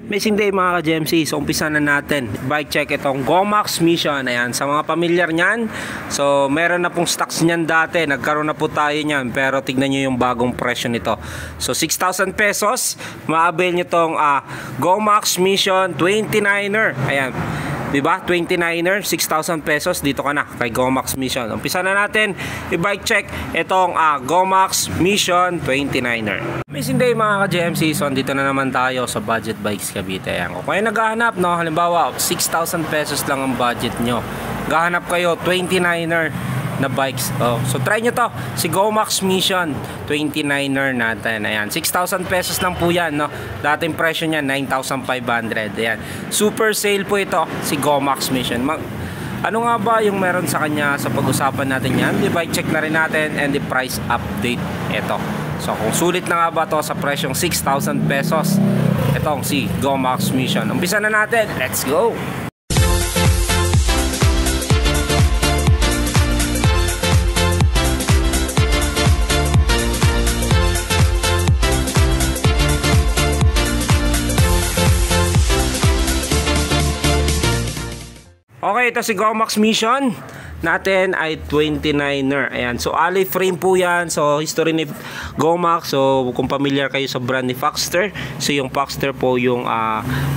Amazing day mga ka-GMC. So umpisa na natin. Bike check itong Gomax Mission. Ayan, sa mga pamilyar niyan. So meron na pong stocks niyan dati. Nagkaroon na po tayo niyan. Pero tignan nyo yung bagong presyo nito. So 6,000 pesos. Ma-avail nyo tong Gomax Mission 29er. Ayan. Diba? 29er, 6,000 pesos. Dito ka na kay Gomax Mission. Umpisa na natin i-bike check itong Gomax Mission 29er. Amazing day mga ka-GMC. So dito na naman tayo sa Budget Bikes Cavite. Ayan. Kung kayo naghahanap, no, halimbawa 6,000 pesos lang ang budget nyo, gahanap kayo 29er na bikes. So try nyo to, si Gomax Mission 29er natin. Ayan, 6,000 pesos lang po yan, no? Dating presyo niya 9,500. Ayan, super sale po ito, si Gomax Mission. Ano nga ba yung meron sa kanya sa pag-usapan natin yan? Di bike check na rin natin and the price update ito. So kung sulit na nga ba to sa presyong 6,000 pesos, itong si Gomax Mission. Umpisa na natin, let's go! Okay, ito si Gomax Mission natin ay 29er. Ayan, so alloy frame po yan. So history ni Gomax, so kung familiar kayo sa brand ni Foxter, so yung Foxter po yung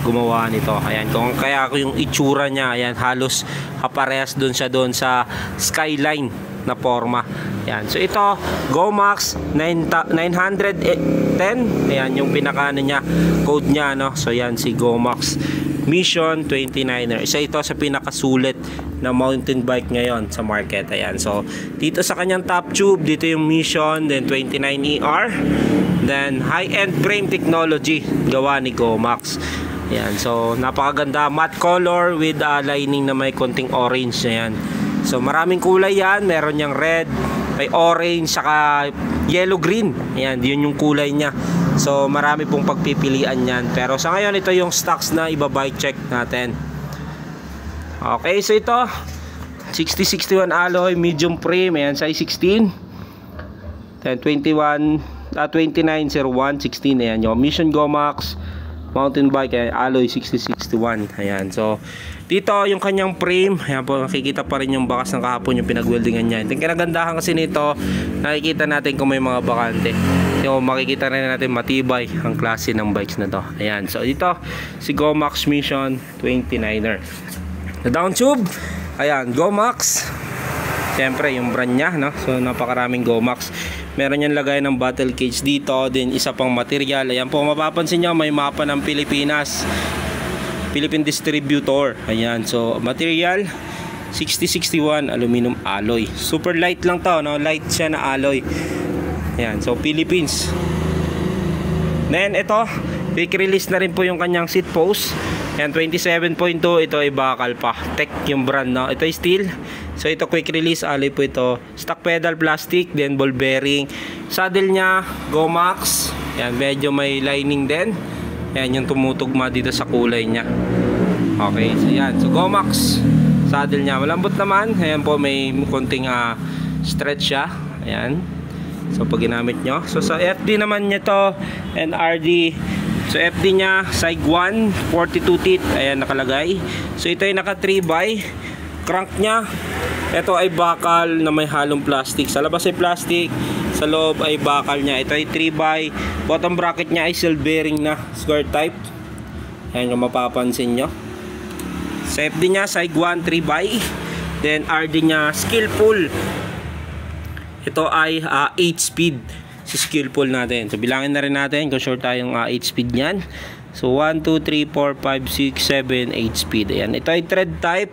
gumawa nito. Ayan, kaya yung itsura niya, ayan, halos kaparehas dun siya doon sa Skyline na forma. Ayan, so ito Gomax 910. Ayan yung pinakaano niya, code niya, no? So yan si Gomax Mission 29er. Isa ito sa pinakasulit na mountain bike ngayon sa market. Ayan, so dito sa kanyang top tube, dito yung Mission, then 29ER, then high-end frame technology gawa ni Gomax. Ayan, so napakaganda, matte color with lining na may konting orange. Ayan, so maraming kulay yan. Meron niyang red, may orange, saka yellow green. Ayan, yun yung kulay niya. So marami pong pagpipilian yan. Pero sa ngayon, ito yung stocks na ibabike check natin. Okay, so ito 6061 alloy, medium frame. Ayan, size 16. Then 2901 16. Ayan, yung Mission Gomax mountain bike, ayan, alloy 6061. Ayan, so dito yung kanyang frame. Ayan po, nakikita pa rin yung bakas ng kahapon yung pinag-weldingan niya. Yung kinagandahan kasi nito, nakikita natin kung may mga bakante. Yung makikita rin natin matibay ang klase ng bikes na to. Ayan, so dito si Gomax Mission 29er. The down tube, ayan, Gomax. Siyempre yung brand niya, no? So napakaraming Gomax. Meron yan lagay ng battle cage dito, din isa pang material. Ayan po, mapapansin nyo may mapa ng Pilipinas, Philippine Distributor. Ayan, so material 6061 aluminum alloy. Super light lang to, no? Light siya na alloy. Ayan, so Philippines. Then ito, quick release na rin po yung kanyang seat post. Ayan, 27.2. Ito ay bakal pa, Tech yung brand, no? Ito ay steel. So ito quick release alloy po ito. Stock pedal plastic, then ball bearing. Saddle nya Gomax. Ayan, medyo may lining din. Ayan yung tumutugma dito sa kulay nya. Okay, so yan, so Gomax saddle nya, malambot naman. Ayan po, may konting stretch siya. Ayan, so pag ginamit nyo. So sa FD naman nya to, NRD. So FD nya side 1, 42 teeth. Ayan nakalagay. So ito ay naka 3x. Crank nya, ito ay bakal na may halong plastic. Sa labas ay plastic, sa loob ay bakal nya. Ito ay 3x. Bottom bracket nya ay seal bearing na square type. Ayan yung mapapansin nyo. Sa FD nya side 1, 3x. Then RD nya skillful. Ito ay 8 speed si skillful natin. So bilangin na rin natin kung sure tayong 8 speed nyan. So 1, 2, 3, 4, 5, 6, 7, 8 speed. Ayan, ito ay thread type.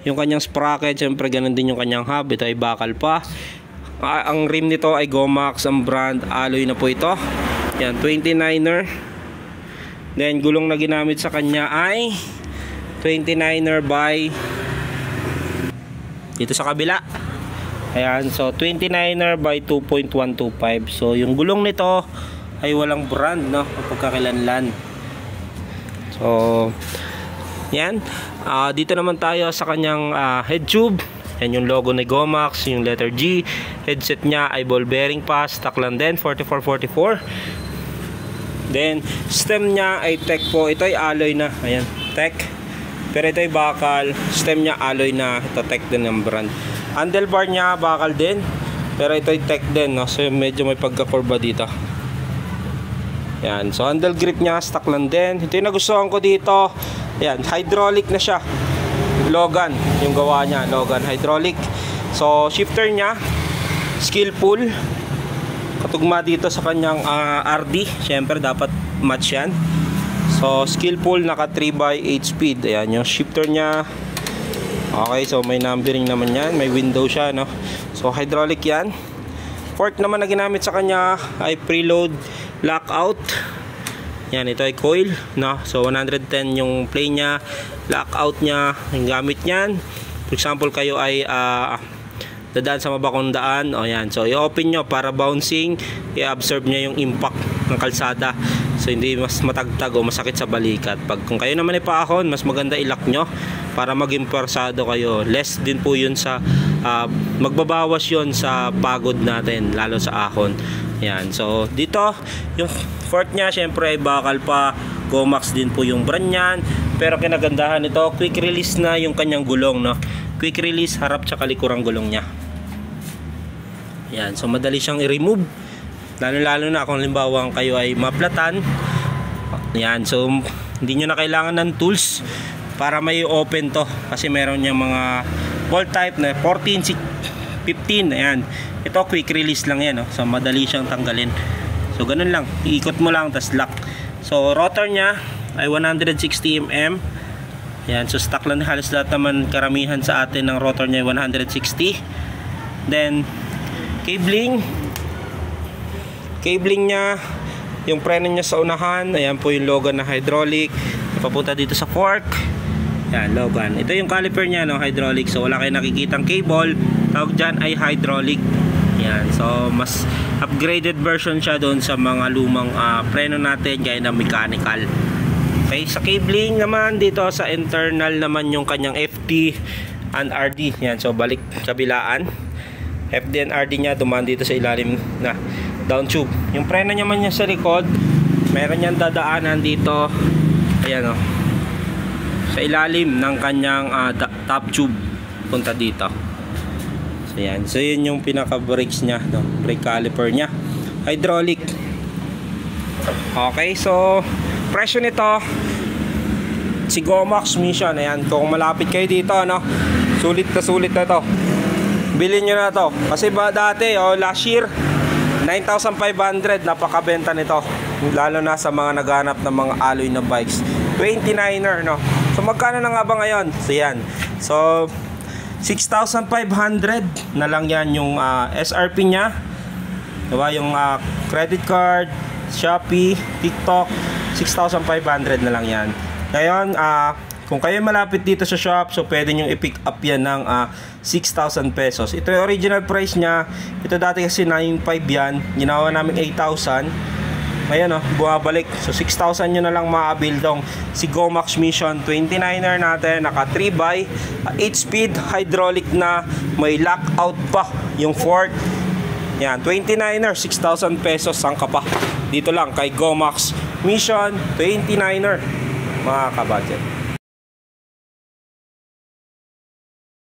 Yung kanyang sprocket, syempre ganun din yung kanyang hub. Ito ay bakal pa. Ang rim nito ay Gomax, ang brand, alloy na po ito. Yan, 29er. Then gulong na ginamit sa kanya ay 29er by dito sa kabila. Ayan, so 29er by 2.125. So yung gulong nito ay walang brand, no, pagkakilanlan. So yan, dito naman tayo sa kanyang head tube. Yan yung logo ni Gomax, yung letter G. Headset nya ay ball bearing pa, stock lang din, 4444. Then stem niya ay tech po. Ito ay alloy na. Ayan, tech. Pero ito ay bakal. Stem niya alloy na. Ito tech din ng brand. Handlebar niya bakal din. Pero ito ay tech din, no? So medyo may pagka-curva dito. Yan. So handle grip niya stock lang din. Ito yung nagustuhan ko dito. Yan, hydraulic na siya. Logan yung gawa niya, Logan hydraulic. So shifter niya skillful. Katugma dito sa kanyang RD. Syempre dapat match yan. So skillful, naka 3x8 speed. Ayan yung shifter niya. Okay, so may numbering naman yan. May window siya, no? So hydraulic yan. Fork naman na ginamit sa kanya ay preload lockout. Yan, ito ay coil, no? So 110 yung play niya. Lockout niya, yung gamit niyan. For example, kayo ay dadaan sa mabakong daan, o yan, so i-open nyo para bouncing, i-absorb niya yung impact ng kalsada, so hindi mas matagtag o masakit sa balikat. Kung kayo naman ay paahon, mas maganda i-lock nyo para maging persado kayo. Less din po yun sa magbabawas yun sa pagod natin, lalo sa ahon. Yan, so dito yung fork nya syempre ay bakal pa. Gomax din po yung brand nyan, pero kinagandahan nito, quick release na yung kanyang gulong, no? Quick release harap tsaka likurang gulong nya. Yan, so madali siyang i-remove, lalo na kung halimbawa kayo ay maplatan. Yan, so hindi nyo na kailangan ng tools para may open to, kasi meron niyang mga bolt type na 14, 15. Ayan, ito quick release lang yan, no? So madali siyang tanggalin. So ganun lang, iikot mo lang tas lock. So rotor niya ay 160 mm. Yan, so stock lang, halos lahat naman karamihan sa atin ng rotor niya ay 160. Then cabling niya, yung preno niya sa unahan, ayan po yung Logan na hydraulic, papunta dito sa fork. Yan, Logan. Ito yung caliper niya, no, hydraulic. So wala kayong nakikitang cable, tawag dyan ay hydraulic. Yan, so mas upgraded version siya doon sa mga lumang preno natin gaya ng mechanical. Okay, sa cabling naman dito sa internal naman yung kanyang FD and RD. Yan, so balik kabilaan. FD and RD niya dumaan dito sa ilalim na down tube. Yung preno niya man niya sa likod, meron niyang dadaanan dito. Ayan, oh, sa ilalim ng kanyang top tube punta dito. So yan, so yun yung pinaka brakes niya, no? Brake caliper niya hydraulic. Okay, so presyo nito si Gomax Mission. Ayan, kung malapit kayo dito, no, sulit na to, bilhin nyo na to. Kasi ba dati, last year 9,500 napakabenta nito, lalo na sa mga naghanap ng mga alloy na bikes. 29er, no? So magkano na nga ba ngayon? So yan, so 6,500 na lang yan yung SRP nya, diba? Yung credit card, Shopee, TikTok, 6,500 na lang yan. Ngayon, kung kayo malapit dito sa shop, so pwede nyo i-pick up yan ng 6,000 pesos. Ito yung original price nya. Ito dati kasi 9,500 yan, ginawa namin 8,000. Ayan, bumabalik. So 6,000 nyo na lang maabil tong si Gomax Mission 29er natin. Naka 3x8 speed hydraulic na, may lockout pa yung fork. Yan, 29er, 6,000 pesos ang kapa. Dito lang kay Gomax Mission 29er, mga kabudget.